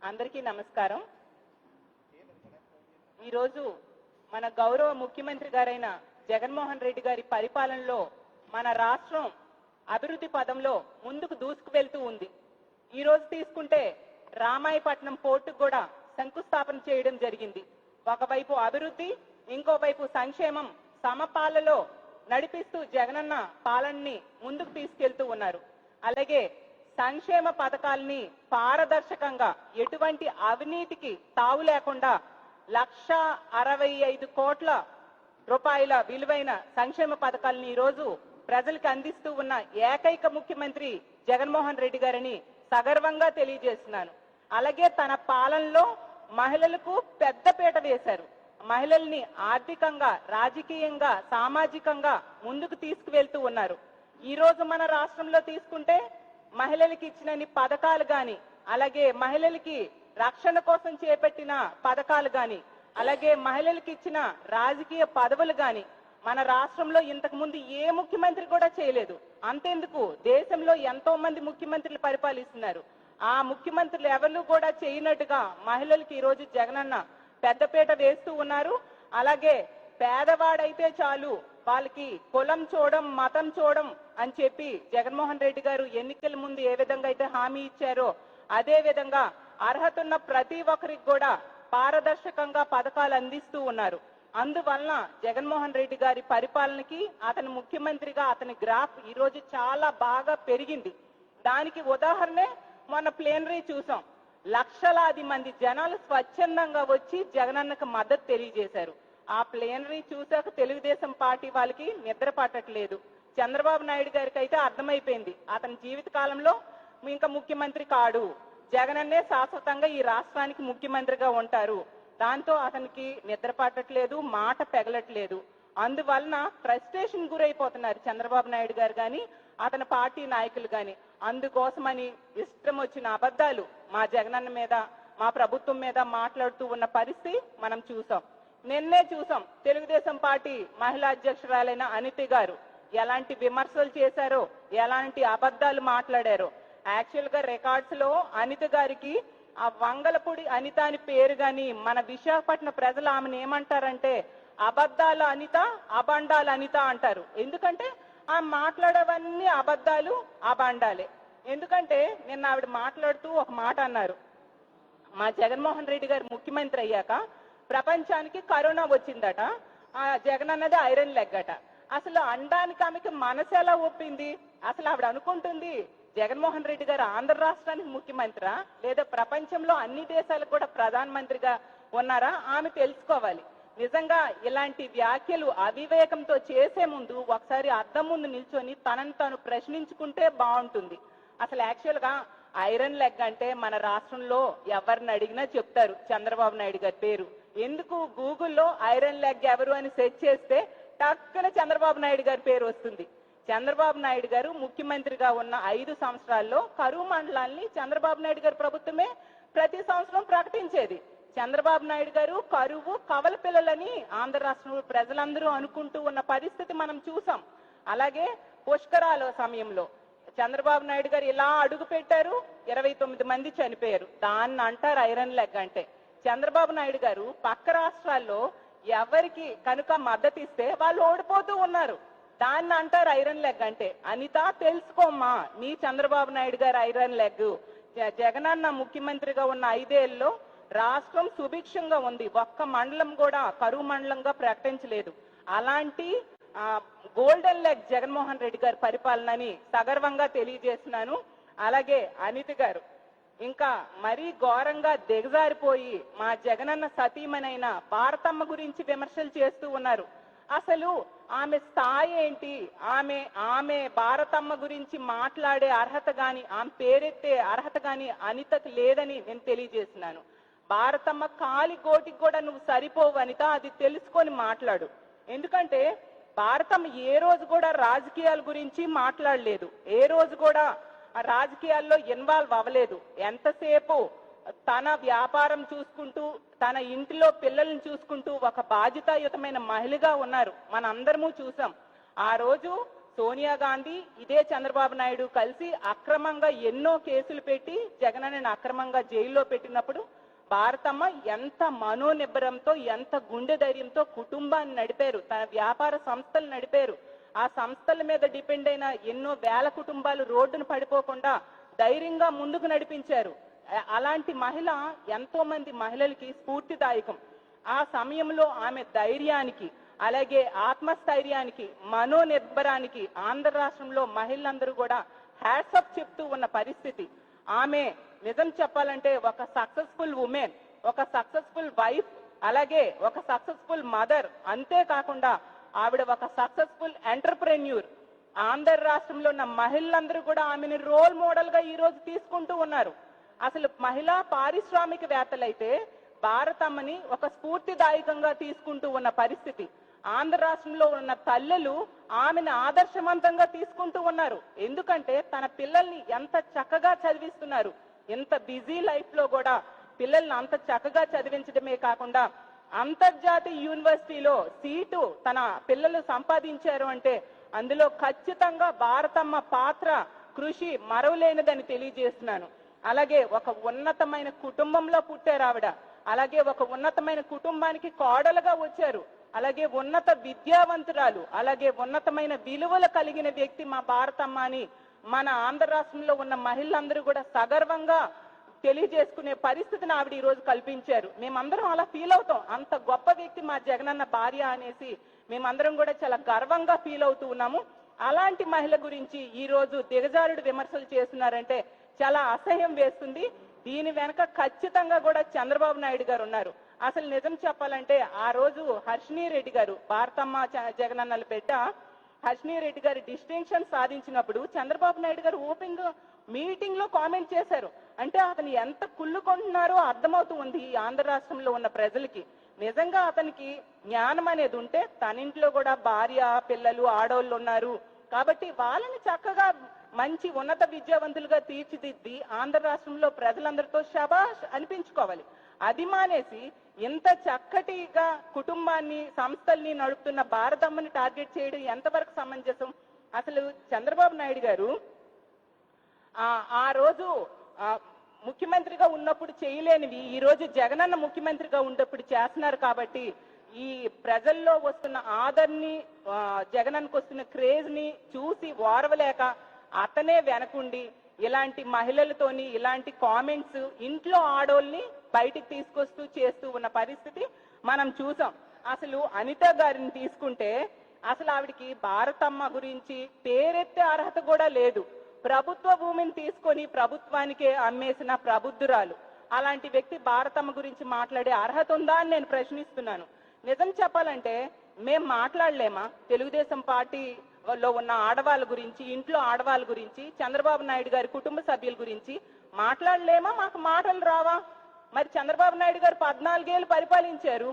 అందరికీ నమస్కారం. ఈరోజు మన గౌరవ ముఖ్యమంత్రి గారైన జగన్మోహన్ రెడ్డి గారి పరిపాలనలో మన రాష్ట్రం అభివృద్ధి పదంలో ముందుకు దూసుకువెళ్తూ ఉంది. ఈ రోజు తీసుకుంటే రామాయపట్నం పోర్టుకు కూడా శంకుస్థాపన చేయడం జరిగింది. ఒకవైపు అభివృద్ధి, ఇంకోవైపు సంక్షేమం సమపాలలో నడిపిస్తూ జగనన్న పాలనని ముందుకు తీసుకెళ్తూ ఉన్నారు. అలాగే సంక్షేమ పథకాలని పారదర్శకంగా ఎటువంటి అవినీతికి తావు లేకుండా 1,65 కోట్ల రూపాయల విలువైన సంక్షేమ పథకాలను ఈ రోజు ప్రజలకు అందిస్తూ ఉన్న ఏకైక ముఖ్యమంత్రి జగన్మోహన్ రెడ్డి గారిని సగర్వంగా తెలియజేస్తున్నాను. అలాగే తన పాలనలో మహిళలకు పెద్దపీట వేశారు. మహిళల్ని ఆర్థికంగా, రాజకీయంగా, సామాజికంగా ముందుకు తీసుకువెళ్తూ ఉన్నారు. ఈ రోజు మన రాష్ట్రంలో తీసుకుంటే మహిళలకి ఇచ్చినన్ని పథకాలు గాని, అలాగే మహిళలకి రక్షణ కోసం చేపట్టిన పథకాలు గాని, అలాగే మహిళలకి ఇచ్చిన రాజకీయ పదవులు గాని మన రాష్ట్రంలో ఇంతకు ముందు ఏ ముఖ్యమంత్రి కూడా చేయలేదు. అంతేందుకు దేశంలో ఎంతో మంది ముఖ్యమంత్రులు పరిపాలిస్తున్నారు. ఆ ముఖ్యమంత్రులు ఎవరు కూడా చేయనట్టుగా మహిళలకి ఈ రోజు జగనన్న పెద్దపీట వేస్తూ ఉన్నారు. అలాగే పేదవాడైతే చాలు, వాళ్ళకి కులం చూడం, మతం చూడం అని చెప్పి జగన్మోహన్ రెడ్డి గారు ఎన్నికల ముందు ఏ విధంగా అయితే హామీ ఇచ్చారో అదే విధంగా అర్హత ఉన్న ప్రతి ఒక్కరికి కూడా పారదర్శకంగా పథకాలు అందిస్తూ ఉన్నారు. అందువలన జగన్మోహన్ రెడ్డి గారి పరిపాలనకి, అతని ముఖ్యమంత్రిగా అతని గ్రాఫ్ ఈ రోజు చాలా బాగా పెరిగింది. దానికి ఉదాహరణే మొన్న ప్లేనరీ చూసాం. లక్షలాది మంది జనాలు స్వచ్ఛందంగా వచ్చి జగనన్నకు మద్దతు తెలియజేశారు. ఆ ప్లేనరీ చూశాక తెలుగుదేశం పార్టీ వాళ్ళకి నిద్ర పట్టట్లేదు. చంద్రబాబు నాయుడు గారికి అయితే అర్థమైపోయింది, అతని జీవిత కాలంలో ఇంకా ముఖ్యమంత్రి కాడు, జగనన్నే శాశ్వతంగా ఈ రాష్ట్రానికి ముఖ్యమంత్రిగా ఉంటారు. దాంతో అతనికి నిద్ర పట్టట్లేదు, మాట పెగలట్లేదు. అందువలన ఫ్రస్ట్రేషన్ గురైపోతున్నారు చంద్రబాబు నాయుడు గారు గాని, అతని పార్టీ నాయకులు గాని. అందుకోసమని ఇష్టం వచ్చిన అబద్ధాలు మా జగనన్న మీద, మా ప్రభుత్వం మీద మాట్లాడుతూ ఉన్న పరిస్థితి మనం చూసాం. నిన్నే చూసాం తెలుగుదేశం పార్టీ మహిళా అధ్యక్షురాలైన అనిత గారు ఎలాంటి విమర్శలు చేశారో, ఎలాంటి అబద్ధాలు మాట్లాడారో. యాక్చువల్ గా రికార్డ్స్ లో అనిత గారికి ఆ వంగలపూడి అనిత అని పేరు గాని, మన విశాఖపట్నం ప్రజలు ఆమెను ఏమంటారంటే అబద్ధాల అనిత, అబండాల అనిత అంటారు. ఎందుకంటే ఆ మాట్లాడేవన్నీ అబద్ధాలు, అబండాలే. ఎందుకంటే నిన్న ఆవిడ మాట్లాడుతూ ఒక మాట అన్నారు, మా జగన్మోహన్ రెడ్డి గారు ముఖ్యమంత్రి అయ్యాక ప్రపంచానికి కరోనా వచ్చిందట, ఆ జగన్ అన్నది ఐరన్ లెగ్ అట. అసలు అనడానికి ఆమెకి మనసు ఎలా ఒప్పింది? అసలు ఆవిడ అనుకుంటుంది జగన్మోహన్ రెడ్డి గారు ఆంధ్ర రాష్ట్రానికి ముఖ్యమంత్రి లేదా ప్రపంచంలో అన్ని దేశాలకు కూడా ప్రధానమంత్రిగా ఉన్నారా? ఆమె తెలుసుకోవాలి. నిజంగా ఇలాంటి వ్యాఖ్యలు అవివేకంతో చేసే ముందు ఒకసారి అద్దం ముందు నిల్చొని తనను తాను ప్రశ్నించుకుంటే బాగుంటుంది. అసలు యాక్చువల్ గా ఐరన్ లెగ్ అంటే మన రాష్ట్రంలో ఎవరిని అడిగినా చెప్తారు చంద్రబాబు నాయుడు గారి పేరు. ఎందుకు గూగుల్లో ఐరన్ లెగ్ ఎవరు అని సెర్చ్ చేస్తే టక్కున చంద్రబాబు నాయుడు గారి పేరు వస్తుంది. చంద్రబాబు నాయుడు గారు ముఖ్యమంత్రిగా ఉన్న 5 సంవత్సరాల్లో కరువు మండలాన్ని చంద్రబాబు నాయుడు గారి ప్రభుత్వమే ప్రతి సంవత్సరం ప్రకటించేది. చంద్రబాబు నాయుడు గారు కరువు, కవల పిల్లలని ఆంధ్ర రాష్ట్రంలో ప్రజలందరూ అనుకుంటూ ఉన్న పరిస్థితి మనం చూసాం. అలాగే పుష్కరాల సమయంలో చంద్రబాబు నాయుడు గారు ఇలా అడుగు పెట్టారు, 29 మంది చనిపోయారు. దాన్ని అంటారు ఐరన్ లెగ్ అంటే. చంద్రబాబు నాయుడు గారు పక్క రాష్ట్రాల్లో ఎవరికి కనుక మద్దతు ఇస్తే వాళ్ళు ఓడిపోతూ ఉన్నారు. దాన్ని అంటారు ఐరన్ లెగ్ అంటే. అనిత తెలుసుకోమ్మా, మీ చంద్రబాబు నాయుడు గారు ఐరన్ లెగ్. జగనన్న ముఖ్యమంత్రిగా ఉన్న 5 ఏళ్లలో రాష్ట్రం సుభిక్షంగా ఉంది. ఒక్క మండలం కూడా కరువు మండలంగా ప్రకటించలేదు. అలాంటి గోల్డెన్ లెగ్ జగన్మోహన్ రెడ్డి గారి పరిపాలనని సగర్వంగా తెలియజేస్తున్నాను. అలాగే అనిత గారు ఇంకా మరీ ఘోరంగా దిగజారిపోయి మా జగనన్న సతీమణైన భారతమ్మ గురించి విమర్శలు చేస్తూ ఉన్నారు. అసలు ఆమె స్థాయి ఏంటి? ఆమె భారతమ్మ గురించి మాట్లాడే అర్హత గాని, ఆమె పేరెత్తే అర్హత గాని అనితకు లేదని నేను తెలియజేస్తున్నాను. భారతమ్మ కాలి గోటికి కూడా నువ్వు సరిపోవు అనిత, అది తెలుసుకొని మాట్లాడు. ఎందుకంటే భారతమ్మ ఏ రోజు కూడా రాజకీయాల గురించి మాట్లాడలేదు, ఏ రోజు కూడా రాజకీయాల్లో ఇన్వాల్వ్ అవ్వలేదు. ఎంతసేపు తన వ్యాపారం చూసుకుంటూ, తన ఇంటిలో పిల్లల్ని చూసుకుంటూ ఒక బాధ్యతాయుతమైన మహిళగా ఉన్నారు. మనందరము చూసాం. ఆ రోజు సోనియా గాంధీ ఇదే చంద్రబాబు నాయుడు కలిసి అక్రమంగా ఎన్నో కేసులు పెట్టి జగనన్నని అక్రమంగా జైల్లో పెట్టినప్పుడు భారతమ్మ ఎంత మనోనిబ్బరంతో ఎంత గుండె ధైర్యంతో కుటుంబాన్ని నడిపారు, తన వ్యాపార సంస్థలు నడిపారు. ఆ సంస్థల మీద డిపెండ్ అయిన ఎన్నో వేల కుటుంబాలు రోడ్డును పడిపోకుండా ధైర్యంగా ముందుకు నడిపించారు. అలాంటి మహిళ ఎంతో మంది మహిళలకి స్ఫూర్తిదాయకం. ఆ సమయంలో ఆమె ధైర్యానికి, అలాగే ఆత్మస్థైర్యానికి, మనోనిర్భరానికి ఆంధ్ర రాష్ట్రంలో మహిళలందరూ కూడా హ్యాట్స్ ఆఫ్ చెప్తూ ఉన్న పరిస్థితి. ఆమె నిజం చెప్పాలంటే ఒక సక్సెస్ఫుల్ ఉమెన్, ఒక సక్సెస్ఫుల్ వైఫ్, అలాగే ఒక సక్సెస్ఫుల్ మదర్. అంతేకాకుండా ఆవిడ ఒక సక్సెస్ఫుల్ ఎంటర్ప్రెన్యూర్. ఆంధ్ర రాష్ట్రంలో ఉన్న మహిళలందరూ కూడా ఆమెను రోల్ మోడల్ గా ఈ రోజు తీసుకుంటూ ఉన్నారు. అసలు మహిళా పారిశ్రామికవేత్తలైతే భారతమ్మని ఒక స్ఫూర్తిదాయకంగా తీసుకుంటూ ఉన్న పరిస్థితి. ఆంధ్ర రాష్ట్రంలో ఉన్న తల్లులు ఆమెను ఆదర్శవంతంగా తీసుకుంటూ ఉన్నారు. ఎందుకంటే తన పిల్లల్ని ఎంత చక్కగా చదివిస్తున్నారు. ఎంత బిజీ లైఫ్ లో కూడా పిల్లల్ని అంత చక్కగా చదివించడమే కాకుండా అంతర్జాతీయ యూనివర్సిటీలో సీటు తన పిల్లలు సంపాదించారు అంటే అందులో ఖచ్చితంగా భారతమ్మ పాత్ర, కృషి మరవలేనిదని తెలియజేస్తున్నాను. అలాగే ఒక ఉన్నతమైన కుటుంబంలో పుట్టారు ఆవిడ. అలాగే ఒక ఉన్నతమైన కుటుంబానికి కోడలుగా వచ్చారు. అలాగే ఉన్నత విద్యావంతురాలు, అలాగే ఉన్నతమైన విలువలు కలిగిన వ్యక్తి మా భారతమ్మ అని మన ఆంధ్ర రాష్ట్రంలో ఉన్న మహిళలందరూ కూడా సగర్వంగా తెలియజేసుకునే పరిస్థితిని ఆవిడ ఈ రోజు కల్పించారు. మేమందరం అలా ఫీల్ అవుతాం. అంత గొప్ప వ్యక్తి మా జగనన్న భార్య అనేసి మేమందరం కూడా చాలా గర్వంగా ఫీల్ అవుతూ ఉన్నాము. అలాంటి మహిళ గురించి ఈ రోజు దిగజారుడు విమర్శలు చేస్తున్నారంటే చాలా అసహ్యం వేస్తుంది. దీని వెనక ఖచ్చితంగా కూడా చంద్రబాబు నాయుడు గారు ఉన్నారు. అసలు నిజం చెప్పాలంటే ఆ రోజు హర్షిణీ రెడ్డి గారు, భారతమ్మ జగనన్నల బిడ్డ హర్షిణీ రెడ్డి గారు డిస్టింక్షన్ సాధించినప్పుడు చంద్రబాబు నాయుడు గారు ఓపెన్ గా మీటింగ్ లో కామెంట్ చేశారు. అంటే అతను ఎంత కుళ్ళుకుంటున్నారో అర్థమవుతూ ఉంది ఈ ఆంధ్ర రాష్ట్రంలో ఉన్న ప్రజలకి. నిజంగా అతనికి జ్ఞానం అనేది ఉంటే తన ఇంట్లో కూడా భార్య, పిల్లలు, ఆడవాళ్ళు ఉన్నారు కాబట్టి వాళ్ళని చక్కగా మంచి ఉన్నత విద్యావంతులుగా తీర్చిదిద్ది ఆంధ్ర రాష్ట్రంలో ప్రజలందరితో శబాష్ అనిపించుకోవాలి. అది మానేసి ఇంత చక్కటిగా కుటుంబాన్ని, సంస్థల్ని నడుపుతున్న భారతమ్మని టార్గెట్ చేయడం ఎంతవరకు సమంజసం? అసలు చంద్రబాబు నాయుడు గారు ఆ రోజు ముఖ్యమంత్రిగా ఉన్నప్పుడు చేయలేనివి ఈ రోజు జగనన్న ముఖ్యమంత్రిగా ఉన్నప్పుడు చేస్తున్నారు. కాబట్టి ఈ ప్రజల్లో వస్తున్న ఆదర్ని, జగనన్నకు వస్తున్న క్రేజ్ ని చూసి ఓర్వలేక అతనే వెనకుండి ఇలాంటి మహిళలతోని ఇలాంటి కామెంట్స్ ఇంట్లో ఆడోళ్ళని బయటికి తీసుకొస్తూ చేస్తూ ఉన్న పరిస్థితి మనం చూసాం. అసలు అనిత గారిని తీసుకుంటే అసలు ఆవిడికి భారతమ్మ గురించి పేరెత్తే అర్హత కూడా లేదు. ప్రభుత్వ భూమిని తీసుకొని ప్రభుత్వానికే అమ్మేసిన ప్రబుద్ధురాలు. అలాంటి వ్యక్తి భారతమ్మ గురించి మాట్లాడే అర్హత ఉందా అని నేను ప్రశ్నిస్తున్నాను. నిజం చెప్పాలంటే మేం మాట్లాడలేమా? తెలుగుదేశం పార్టీలో ఉన్న ఆడవాళ్ళ గురించి, ఇంట్లో ఆడవాళ్ళ గురించి, చంద్రబాబు నాయుడు గారి కుటుంబ సభ్యుల గురించి మాట్లాడలేమా? మాకు మాటలు రావా? మరి చంద్రబాబు నాయుడు గారు 14 ఏళ్ళు పరిపాలించారు.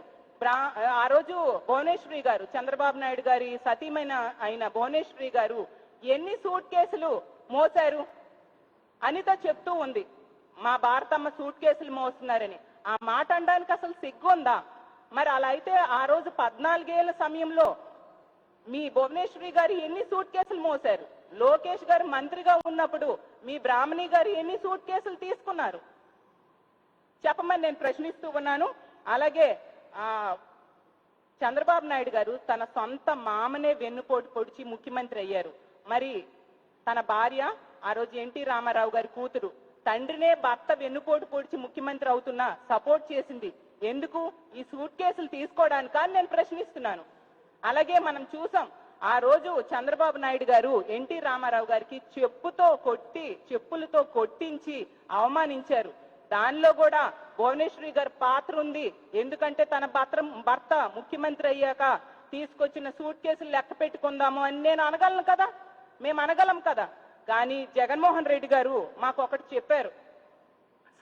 ఆ రోజు భువనేశ్వరి గారు, చంద్రబాబు నాయుడు గారి సతీమైన అయిన భువనేశ్వరి గారు ఎన్ని సూట్ కేసులు మోసారు? అనిత చెప్తూ ఉంది మా భారతమ్మ సూట్ కేసులు మోస్తున్నారని. ఆ మాట అనడానికి అసలు సిగ్గుందా? మరి అలా అయితే ఆ రోజు 14 ఏళ్ల సమయంలో మీ భువనేశ్వరి గారు ఎన్ని సూట్ కేసులు మోసారు? లోకేష్ గారు మంత్రిగా ఉన్నప్పుడు మీ బ్రాహ్మణి గారు ఎన్ని సూట్ కేసులు తీసుకున్నారు? చెప్పమని నేను ప్రశ్నిస్తూ ఉన్నాను. అలాగే చంద్రబాబు నాయుడు గారు తన సొంత మామనే వెన్నుపోటు పొడిచి ముఖ్యమంత్రి అయ్యారు. మరి తన భార్య ఆ రోజు ఎన్టీ రామారావు గారి కూతురు తండ్రినే భర్త వెన్నుపోటు పొడిచి ముఖ్యమంత్రి అవుతున్నా సపోర్ట్ చేసింది ఎందుకు? ఈ సూట్ కేసులు తీసుకోవడానికి అని నేను ప్రశ్నిస్తున్నాను. అలాగే మనం చూసాం ఆ రోజు చంద్రబాబు నాయుడు గారు ఎన్టీ రామారావు గారికి చెప్పులతో కొట్టించి అవమానించారు. దానిలో కూడా భువనేశ్వరి గారి పాత్ర ఉంది. ఎందుకంటే తన భర్త ముఖ్యమంత్రి అయ్యాక తీసుకొచ్చిన సూట్ కేసులు లెక్క పెట్టుకుందాము అని నేను అనగలను కదా, మేము అనగలం కదా. కానీ జగన్మోహన్ రెడ్డి గారు మాకు ఒకటి చెప్పారు,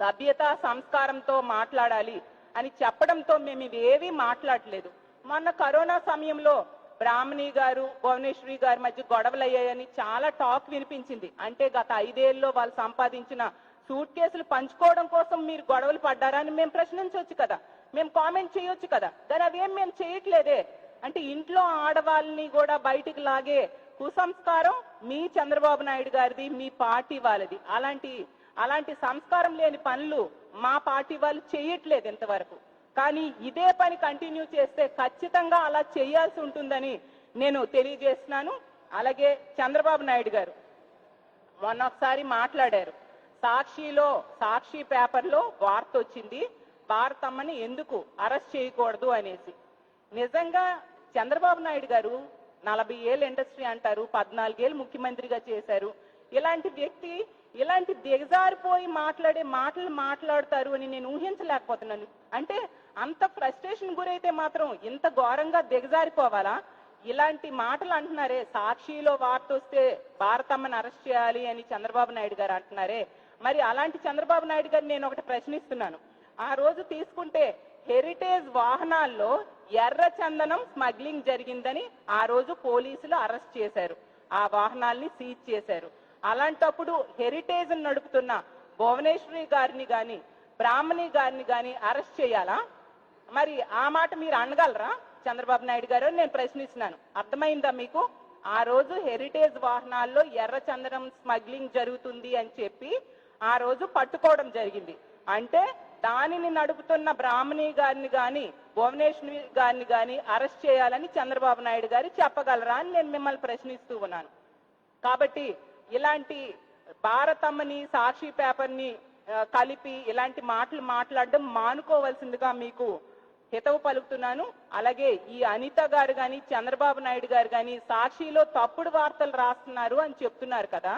సభ్యత సంస్కారంతో మాట్లాడాలి అని చెప్పడంతో మేము ఇవేవీ మాట్లాడలేదు. మొన్న కరోనా సమయంలో బ్రాహ్మణి గారు భువనేశ్వరి గారి మధ్య గొడవలు అయ్యాయని చాలా టాక్ వినిపించింది. అంటే గత 5 ఏళ్ళలో వాళ్ళు సంపాదించిన సూట్ కేసులు పంచుకోవడం కోసం మీరు గొడవలు పడ్డారా అని మేము ప్రశ్నించవచ్చు కదా, మేము కామెంట్ చేయొచ్చు కదా. కానీ అవేం మేము చేయట్లేదే. అంటే ఇంట్లో ఆడవాళ్ళని కూడా బయటికి లాగే కుసంస్కారం మీ చంద్రబాబు నాయుడు గారిది, మీ పార్టీ వాళ్ళది. అలాంటి సంస్కారం లేని పనులు మా పార్టీ వాళ్ళు చేయట్లేదు ఇంతవరకు. కానీ ఇదే పని కంటిన్యూ చేస్తే ఖచ్చితంగా అలా చేయాల్సి ఉంటుందని నేను తెలియజేస్తున్నాను. అలాగే చంద్రబాబు నాయుడు గారు మొన్న ఒకసారి మాట్లాడారు. సాక్షి పేపర్లో వార్త వచ్చింది, భారతమ్మని ఎందుకు అరెస్ట్ చేయకూడదు అనేసి. నిజంగా చంద్రబాబు నాయుడు గారు 40 ఏళ్ళ ఇండస్ట్రీ అంటారు, 14 ఏళ్ళు ముఖ్యమంత్రిగా చేశారు. ఇలాంటి వ్యక్తి ఇలాంటి దిగజారిపోయి మాట్లాడే మాటలు మాట్లాడతారు అని నేను ఊహించలేకపోతున్నాను. అంటే అంత ఫ్రస్ట్రేషన్ గురైతే మాత్రం ఇంత ఘోరంగా దిగజారిపోవాలా? ఇలాంటి మాటలు అంటున్నారే, సాక్షిలో వార్త వస్తే భారతమ్మని అరెస్ట్ చేయాలి అని చంద్రబాబు నాయుడు గారు అంటున్నారే. మరి అలాంటి చంద్రబాబు నాయుడు గారు నేను ఒకటి ప్రశ్నిస్తున్నాను. ఆ రోజు తీసుకుంటే హెరిటేజ్ వాహనాల్లో ఎర్ర చందనం స్మగ్లింగ్ జరిగిందని ఆ రోజు పోలీసులు అరెస్ట్ చేశారు, ఆ వాహనాల్ని సీజ్ చేశారు. అలాంటప్పుడు హెరిటేజ్ నడుపుతున్న భువనేశ్వరి గారిని గాని బ్రాహ్మణి గారిని గాని అరెస్ట్ చేయాలా? మరి ఆ మాట మీరు అనగలరా చంద్రబాబు నాయుడు గారు? నేను ప్రశ్నిస్తున్నాను. అర్థమైందా మీకు? ఆ రోజు హెరిటేజ్ వాహనాల్లో ఎర్ర చందనం స్మగ్లింగ్ జరుగుతుంది అని చెప్పి ఆ రోజు పట్టుకోవడం జరిగింది. అంటే దానిని నడుపుతున్న బ్రాహ్మణి గారిని గాని భువనేశ్వరి గారిని గాని అరెస్ట్ చేయాలని చంద్రబాబు నాయుడు గారు చెప్పగలరా అని నేను మిమ్మల్ని ప్రశ్నిస్తూ ఉన్నాను. కాబట్టి ఇలాంటి భారతమ్మని సాక్షి పేపర్ని కలిపి ఇలాంటి మాటలు మాట్లాడడం మానుకోవాల్సిందిగా మీకు హితవు పలుకుతున్నాను. అలాగే ఈ అనిత గారు గాని చంద్రబాబు నాయుడు గారు గాని సాక్షిలో తప్పుడు వార్తలు రాస్తున్నారు అని చెప్తున్నారు కదా.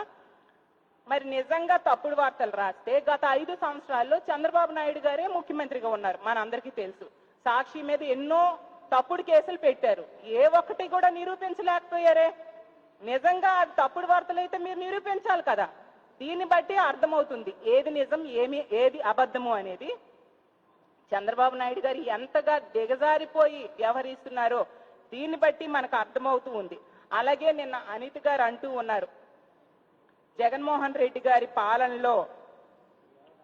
మరి నిజంగా తప్పుడు వార్తలు రాస్తే గత 5 సంవత్సరాల్లో చంద్రబాబు నాయుడు గారే ముఖ్యమంత్రిగా ఉన్నారు, మనందరికీ తెలుసు. సాక్షి మీద ఎన్నో తప్పుడు కేసులు పెట్టారు, ఏ ఒక్కటి కూడా నిరూపించలేకపోయారే. నిజంగా అది తప్పుడు వార్తలు అయితే మీరు నిరూపించాలి కదా. దీన్ని బట్టి అర్థమవుతుంది ఏది నిజం ఏది అబద్ధము అనేది. చంద్రబాబు నాయుడు గారు ఎంతగా దిగజారిపోయి వ్యవహరిస్తున్నారో దీన్ని బట్టి మనకు అర్థమవుతూ ఉంది. అలాగే నిన్న అనిత గారు అంటూ ఉన్నారు, జగన్మోహన్ రెడ్డి గారి పాలనలో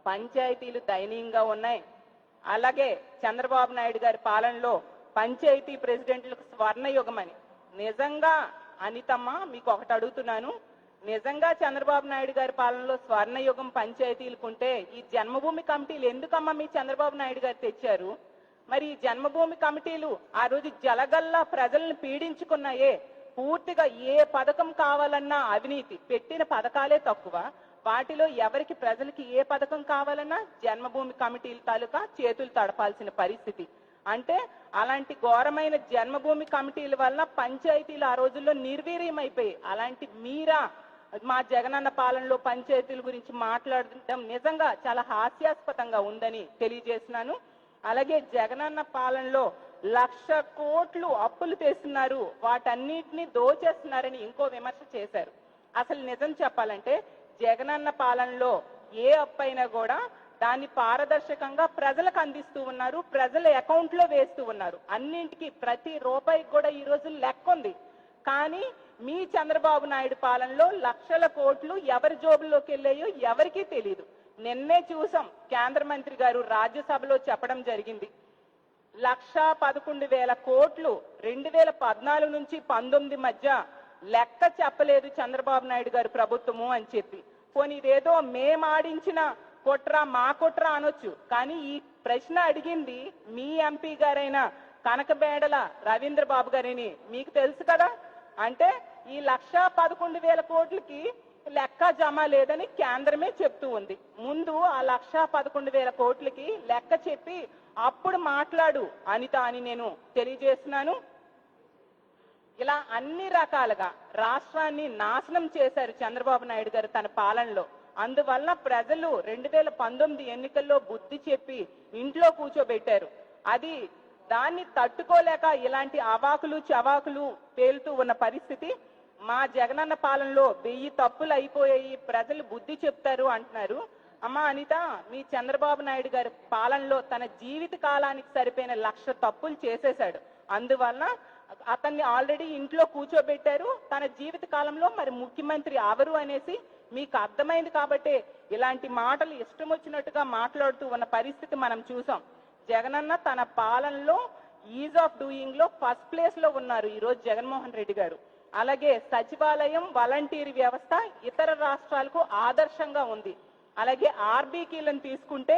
పంచాయతీలు దయనీయంగా ఉన్నాయి, అలాగే చంద్రబాబు నాయుడు గారి పాలనలో పంచాయతీ ప్రెసిడెంట్లకు స్వర్ణయుగం అని. నిజంగా అనితమ్మ మీకు ఒకటి అడుగుతున్నాను, నిజంగా చంద్రబాబు నాయుడు గారి పాలనలో స్వర్ణయుగం పంచాయతీలకు ఉంటే ఈ జన్మభూమి కమిటీలు ఎందుకమ్మా మీ చంద్రబాబు నాయుడు గారు తెచ్చారు? మరి ఈ జన్మభూమి కమిటీలు ఆ రోజు జలగల్లా ప్రజలను పీడించుకున్నాయే. పూర్తిగా ఏ పథకం కావాలన్నా అవినీతి, పెట్టిన పథకాలే తక్కువ. వాటిలో ఎవరికి ప్రజలకి ఏ పథకం కావాలన్నా జన్మభూమి కమిటీల తాలూకా చేతులు తడపాల్సిన పరిస్థితి. అంటే అలాంటి ఘోరమైన జన్మభూమి కమిటీల వల్ల పంచాయతీలు ఆ రోజుల్లో నిర్వీర్యమైపోయి, అలాంటి మీరా మా జగనన్న పాలనలో పంచాయతీల గురించి మాట్లాడడం నిజంగా చాలా హాస్యాస్పదంగా ఉందని తెలియజేస్తున్నాను. అలాగే జగనన్న పాలనలో 1,00,000 కోట్లు అప్పులు తెస్తున్నారు, వాటన్నిటిని దోచేస్తున్నారని ఇంకో విమర్శ చేశారు. అసలు నిజం చెప్పాలంటే జగనన్న పాలనలో ఏ అప్పు అయినా కూడా దాన్ని పారదర్శకంగా ప్రజలకు అందిస్తూ ఉన్నారు, ప్రజల అకౌంట్ లో వేస్తూ ఉన్నారు. అన్నింటికి ప్రతి రూపాయికి కూడా ఈ రోజు లెక్క ఉంది. కానీ మీ చంద్రబాబు నాయుడు పాలనలో 1,00,000 కోట్లు ఎవరి జోబుల్లోకి వెళ్ళాయో ఎవరికీ తెలియదు. నిన్నే చూసాం, కేంద్ర మంత్రి గారు రాజ్యసభలో చెప్పడం జరిగింది, 1,11,000 కోట్లు 2014 నుంచి 19 మధ్య లెక్క చెప్పలేదు చంద్రబాబు నాయుడు గారు ప్రభుత్వము అని చెప్పి. పోనీ ఇదేదో మేమాడించిన కుట్ర మా కుట్ర అనొచ్చు, కానీ ఈ ప్రశ్న అడిగింది మీ ఎంపీ గారైన కనకబేడల రవీంద్ర బాబు గారిని. మీకు తెలుసు కదా. అంటే ఈ 1,11,000 కోట్లకి లెక్క జమ లేదని కేంద్రమే చెప్తూ ఉంది. ముందు ఆ 1,11,000 కోట్లకి లెక్క చెప్పి అప్పుడు మాట్లాడు అనిత అని నేను తెలియజేస్తున్నాను. ఇలా అన్ని రకాలుగా రాష్ట్రాన్ని నాశనం చేశారు చంద్రబాబు నాయుడు గారు తన పాలనలో. అందువల్ల ప్రజలు 2019 ఎన్నికల్లో బుద్ధి చెప్పి ఇంట్లో కూర్చోబెట్టారు. దాన్ని తట్టుకోలేక ఇలాంటి అవాకులు చవాకులు తేలుతూ ఉన్న పరిస్థితి. మా జగనన్న పాలనలో 1000 తప్పులు అయిపోయాయి, ప్రజలు బుద్ధి చెప్తారు అంటున్నారు. అమ్మా అనిత, మీ చంద్రబాబు నాయుడు గారి పాలనలో తన జీవిత కాలానికి సరిపోయిన 1,00,000 తప్పులు చేసేశాడు. అందువల్ల అతన్ని ఆల్రెడీ ఇంట్లో కూర్చోబెట్టారు. తన జీవిత కాలంలో మరి ముఖ్యమంత్రి అవరు అనేసి మీకు అర్థమైంది కాబట్టి ఇలాంటి మాటలు ఇష్టం వచ్చినట్టుగా మాట్లాడుతూ ఉన్న పరిస్థితి మనం చూసాం. జగనన్న తన పాలనలో ఈజ్ ఆఫ్ డూయింగ్ లో ఫస్ట్ ప్లేస్ లో ఉన్నారు ఈ రోజు జగన్మోహన్ రెడ్డి గారు. అలాగే సచివాలయం, వాలంటీర్ వ్యవస్థ ఇతర రాష్ట్రాలకు ఆదర్శంగా ఉంది. అలాగే ఆర్బీకీలను తీసుకుంటే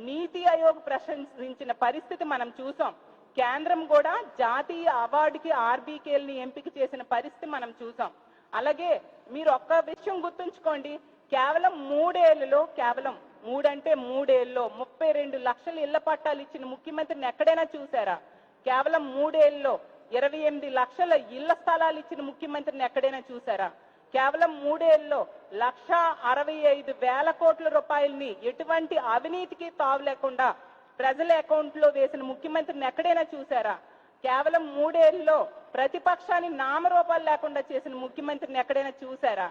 నీతి ఆయోగ్ ప్రశంసించిన పరిస్థితి మనం చూసాం. కేంద్రం కూడా జాతీయ అవార్డుకి ఆర్బీకేల్ని ఎంపిక చేసిన పరిస్థితి మనం చూసాం. అలాగే మీరు ఒక్క విషయం గుర్తుంచుకోండి, కేవలం 3 ఏళ్లలో, కేవలం 3 ఏళ్లలో 32 లక్షల ఇళ్ల పట్టాలు ఇచ్చిన ముఖ్యమంత్రిని ఎక్కడైనా చూసారా? కేవలం 3 ఏళ్లలో 28 లక్షల ఇళ్ల స్థలాలు ఇచ్చిన ముఖ్యమంత్రిని ఎక్కడైనా చూసారా? కేవలం 3 ఏళ్లలో 1,65,000 కోట్ల రూపాయలని ఎటువంటి అవినీతికి తావు లేకుండా ప్రజల అకౌంట్ లో వేసిన ముఖ్యమంత్రిని ఎక్కడైనా చూసారా? కేవలం 3 ఏళ్లలో ప్రతిపక్షాన్ని నామరూపాలు లేకుండా చేసిన ముఖ్యమంత్రిని ఎక్కడైనా చూసారా?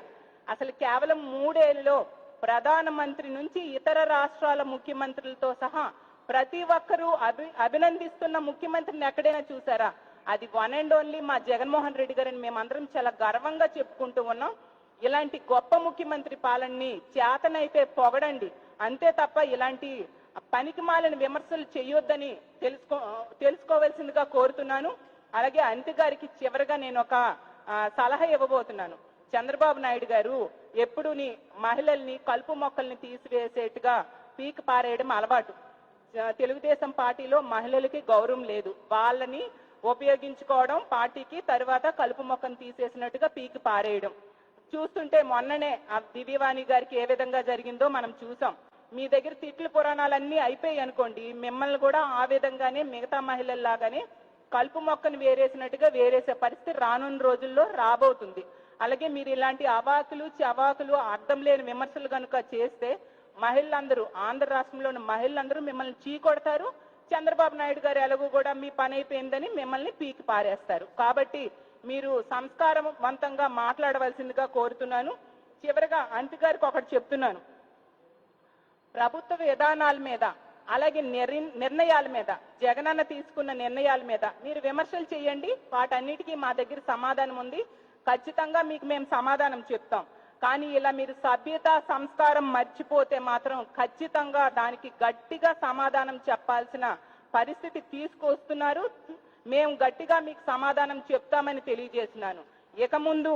అసలు కేవలం 3 ఏళ్లలో ప్రధానమంత్రి నుంచి ఇతర రాష్ట్రాల ముఖ్యమంత్రులతో సహా ప్రతి ఒక్కరూ అభినందిస్తున్న ముఖ్యమంత్రిని ఎక్కడైనా చూసారా? అది వన్ అండ్ ఓన్లీ మా జగన్మోహన్ రెడ్డి గారిని మేమందరం చాలా గర్వంగా చెప్పుకుంటూ ఉన్నాం. ఇలాంటి గొప్ప ముఖ్యమంత్రి పాలనని చేతనైతే పొగడండి, అంతే తప్ప ఇలాంటి పనికి మాలిన విమర్శలు చేయొద్దని తెలుసుకోవాల్సిందిగా కోరుతున్నాను. అలాగే అంతి గారికి చివరిగా నేను ఒక సలహా ఇవ్వబోతున్నాను. చంద్రబాబు నాయుడు గారు ఎప్పుడు మహిళల్ని, కలుపు మొక్కల్ని తీసివేసేట్టుగా పీకి పారేయడం అలవాటు. తెలుగుదేశం పార్టీలో మహిళలకి గౌరవం లేదు, వాళ్ళని ఉపయోగించుకోవడం పార్టీకి, తర్వాత కలుపు మొక్కను తీసేసినట్టుగా పీకి పారేయడం చూస్తుంటే మొన్ననే ఆ దివ్యవాణి గారికి ఏ విధంగా జరిగిందో మనం చూసాం. మీ దగ్గర తిట్లు పురాణాలన్నీ అయిపోయి అనుకోండి, మిమ్మల్ని కూడా ఆ విధంగానే మిగతా మహిళల్లాగానే కలుపు మొక్కను వేరేసినట్టుగా వేరేసే పరిస్థితి రానున్న రోజుల్లో రాబోతుంది. అలాగే మీరు ఇలాంటి అవాకులు చవాకులు అర్థం లేని విమర్శలు కనుక చేస్తే మహిళలందరూ, ఆంధ్ర రాష్ట్రంలోని మహిళలందరూ మిమ్మల్ని చీకొడతారు. చంద్రబాబు నాయుడు గారు ఎలాగో కూడా మీ పని అయిపోయిందని మిమ్మల్ని పీకి పారేస్తారు. కాబట్టి మీరు సంస్కారవంతంగా మాట్లాడవలసిందిగా కోరుతున్నాను. చివరిగా అంతి గారికి ఒకటి చెప్తున్నాను, ప్రభుత్వ విధానాల మీద, అలాగే నిర్ణయాల మీద, జగనన్న తీసుకున్న నిర్ణయాల మీద మీరు విమర్శలు చేయండి, వాటన్నిటికీ మా దగ్గర సమాధానం ఉంది, ఖచ్చితంగా మీకు మేము సమాధానం చెప్తాం. కానీ ఇలా మీరు సభ్యత, సంస్కారం మర్చిపోతే మాత్రం ఖచ్చితంగా దానికి గట్టిగా సమాధానం చెప్పాల్సిన పరిస్థితి తీసుకొస్తున్నారు. మేము గట్టిగా మీకు సమాధానం చెప్తామని తెలియజేస్తున్నాను. ఇక ముందు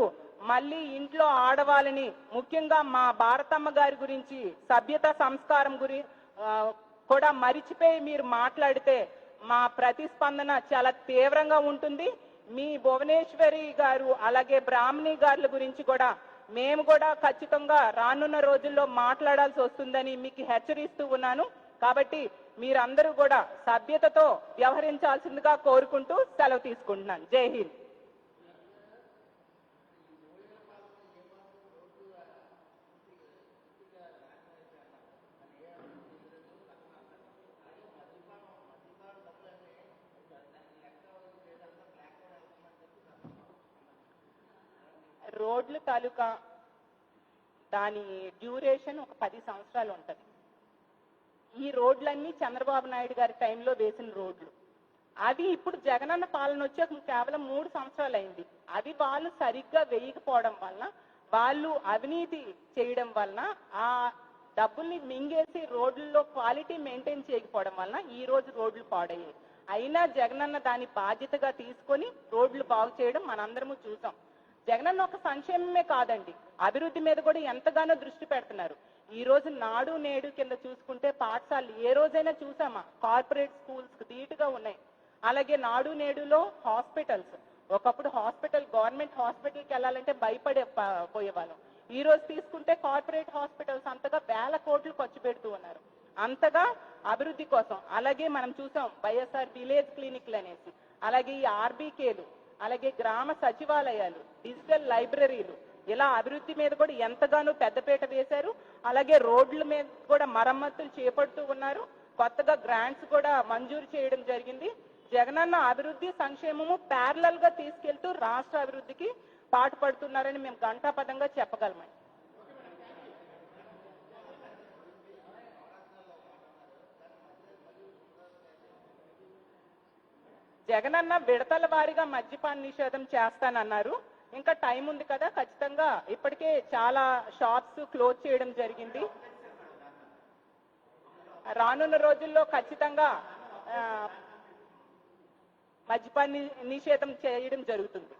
మళ్ళీ ఇంట్లో ఆడవాళ్ళని, ముఖ్యంగా మా భారతమ్మ గారి గురించి, సభ్యత సంస్కారం కూడా మరిచిపోయి మీరు మాట్లాడితే మా ప్రతిస్పందన చాలా తీవ్రంగా ఉంటుంది. మీ భువనేశ్వరి గారు అలాగే బ్రాహ్మణి గారుల గురించి కూడా మేము కూడా ఖచ్చితంగా రానున్న రోజుల్లో మాట్లాడాల్సి వస్తుందని మీకు హెచ్చరిస్తూ ఉన్నాను. కాబట్టి మీరందరూ కూడా సభ్యతతో వ్యవహరించాల్సిందిగా కోరుకుంటూ సెలవు తీసుకుంటున్నాను. జై హింద్. రోడ్లు తాలూకా దాని డ్యూరేషన్ ఒక 10 సంవత్సరాలు ఉంటుంది. ఈ రోడ్లన్నీ చంద్రబాబు నాయుడు గారి టైంలో వేసిన రోడ్లు. అవి ఇప్పుడు జగనన్న పాలన వచ్చాక కేవలం 3 సంవత్సరాలు అయింది. అవి వాళ్ళు సరిగ్గా వేయకపోవడం వలన, వాళ్ళు అవినీతి చేయడం వలన, ఆ డబ్బుల్ని మింగేసి రోడ్లలో క్వాలిటీ మెయింటైన్ చేయకపోవడం వలన ఈ రోజు రోడ్లు పాడయ్యాయి. అయినా జగనన్న దాని బాధ్యతగా తీసుకొని రోడ్లు బాగు చేయడం మనందరము చూసాం. జగనన్న ఒక సంక్షేమమే కాదండి, అభివృద్ధి మీద కూడా ఎంతగానో దృష్టి పెడుతున్నారు. ఈ రోజు నాడు నేడు కింద చూసుకుంటే పాఠశాలలు ఏ రోజైనా చూసామా? కార్పొరేట్ స్కూల్స్ ధీటుగా ఉన్నాయి. అలాగే నాడు నేడులో హాస్పిటల్స్, ఒకప్పుడు గవర్నమెంట్ హాస్పిటల్కి వెళ్ళాలంటే పోయేవాళ్ళం. ఈ రోజు తీసుకుంటే కార్పొరేట్ హాస్పిటల్స్ అంతగా వేల కోట్లు ఖర్చు పెడుతూ ఉన్నారు, అంతగా అభివృద్ధి కోసం. అలాగే మనం చూసాం వైఎస్ఆర్ విలేజ్ క్లినిక్లు అనేసి, అలాగే ఈ ఆర్బీకేలు, అలాగే గ్రామ సచివాలయాలు, డిజిటల్ లైబ్రరీలు, ఇలా అభివృద్ధి మీద కూడా ఎంతగానో పెద్దపీట వేశారు. అలాగే రోడ్ల మీద కూడా మరమ్మతులు చేపడుతూ ఉన్నారు. కొత్తగా గ్రాంట్స్ కూడా మంజూరు చేయడం జరిగింది. జగనన్న అభివృద్ధి సంక్షేమము ప్యారలల్ గా తీసుకెళ్తూ రాష్ట్ర అభివృద్ధికి పాటుపడుతున్నారని మేము ఘంటాపథంగా చెప్పగలమని. జగనన్న విడతల వారీగా మద్యపాన నిషేధం చేస్తానన్నారు. ఇంకా టైం ఉంది కదా, ఖచ్చితంగా ఇప్పటికే చాలా షాప్స్ క్లోజ్ చేయడం జరిగింది. రానున్న రోజుల్లో ఖచ్చితంగా మద్యపాన నిషేధం చేయడం జరుగుతుంది.